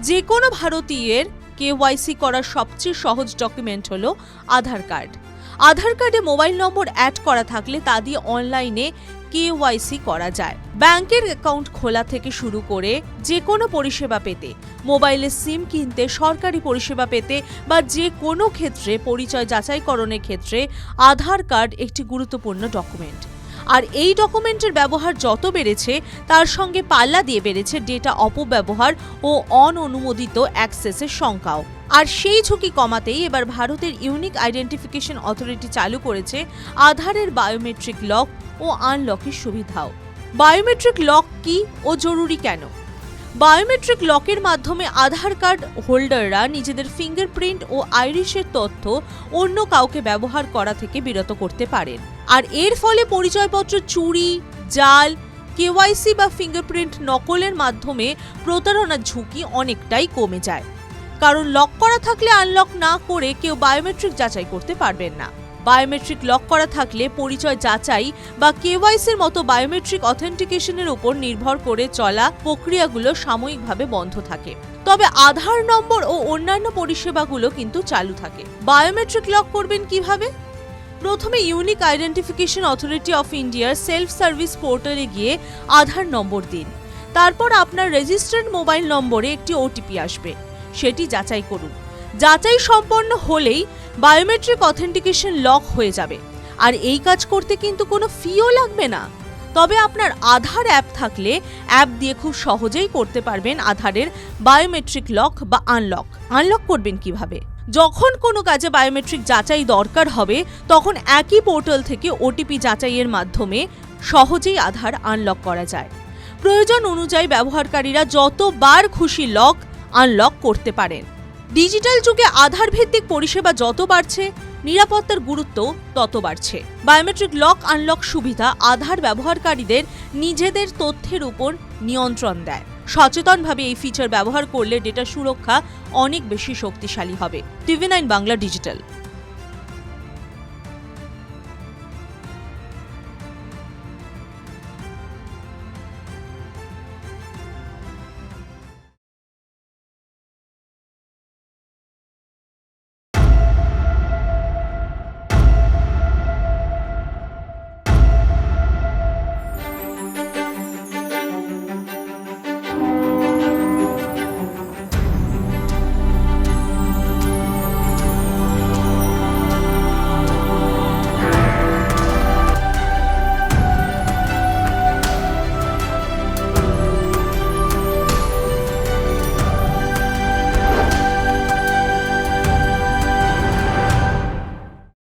যে কোনো ভারতীয়ের কেওয়াইসি করার সবচেয়ে সহজ ডকুমেন্ট হলো আধার কার্ড। আধার কার্ডে মোবাইল নম্বর অ্যাড করা থাকলে তা দিয়ে অনলাইনে কেওয়াইসি করা যায়। ব্যাংকের অ্যাকাউন্ট খোলা থেকে শুরু করে যে কোনো পরিষেবা পেতে, মোবাইলে সিম কিনতে, সরকারি পরিষেবা পেতে বা যে কোনো ক্ষেত্রে পরিচয় যাচাইকরণের ক্ষেত্রে আধার কার্ড একটি গুরুত্বপূর্ণ ডকুমেন্ট। আর এই ডকুমেন্টের ব্যবহার যত বেড়েছে তার সঙ্গে পাল্লা দিয়ে বেড়েছে ডেটা অপব্যবহার ও অননুমোদিত অ্যাক্সেসের সংখ্যাও। আর সেই ঝুঁকি কমাতেই এবার ভারতের ইউনিক আইডেন্টিফিকেশন অথরিটি চালু করেছে আধারের বায়োমেট্রিক লক ও আনলকের সুবিধাও। বায়োমেট্রিক লক কি ও জরুরি কেন? বায়োমেট্রিক লকের মাধ্যমে আধার কার্ড হোল্ডাররা নিজেদের ফিঙ্গারপ্রিন্ট ও আইরিশের তথ্য অন্য কাউকে ব্যবহার করা থেকে বিরত করতে পারেন। আর এর ফলে পরিচয়পত্র চুরি, জাল, কেওয়াইসি বা ফিঙ্গারপ্রিন্ট নকলের মাধ্যমে প্রতারণার ঝুঁকি অনেকটাই কমে যায়। কারণ লক করা থাকলে আনলক না করে কেউ বায়োমেট্রিক যাচাই করতে পারবেন না। বায়োমেট্রিক লক করা থাকলে পরিচয় যাচাই বা কেওয়াইসির মতো বায়োমেট্রিক অথেন্টিকেশনের উপর নির্ভর করে চলা প্রক্রিয়াগুলো সাময়িকভাবে বন্ধ থাকে। তবে আধার নম্বর ও অন্যান্য পরিষেবাগুলো কিন্তু চালু থাকে। বায়োমেট্রিক লক করবেন কিভাবে? প্রথমে ইউনিক আইডেন্টিফিকেশন অথরিটি অফ ইন্ডিয়ার সেলফ সার্ভিস পোর্টালে গিয়ে আধার নম্বর দিন। তারপর আপনার রেজিস্টার্ড মোবাইল নম্বরে একটি ওটিপি আসবে, সেটি যাচাই করুন। যাচাই সম্পন্ন হলেই বায়োমেট্রিক অথেন্টিকেশন লক হয়ে যাবে। আর এই কাজ করতে কিন্তু কোনো ফিও লাগবে না। তবে আপনার আধার অ্যাপ থাকলে অ্যাপ দিয়ে খুব সহজেই করতে পারবেন আধারের বায়োমেট্রিক লক বা আনলক। আনলক করবেন কিভাবে? যখন কোনো কাজে বায়োমেট্রিক যাচাই দরকার হবে তখন একই পোর্টাল থেকে ওটিপি যাচাইয়ের মাধ্যমে সহজেই আধার আনলক করা যায়। প্রয়োজন অনুযায়ী ব্যবহারকারীরা যতবার খুশি লক আনলক করতে পারেন। ডিজিটাল যুগে আধার ভিত্তিক পরিষেবা যত বাড়ছে, নিরাপত্তার গুরুত্ব তত বাড়ছে। বায়োমেট্রিক লক আনলক সুবিধা আধার ব্যবহারকারীদের নিজেদের তথ্যের উপর নিয়ন্ত্রণ দেয়। সচেতনভাবে এই ফিচার ব্যবহার করলে ডেটা সুরক্ষা অনেক বেশি শক্তিশালী হবে। TV9 Bangla digital.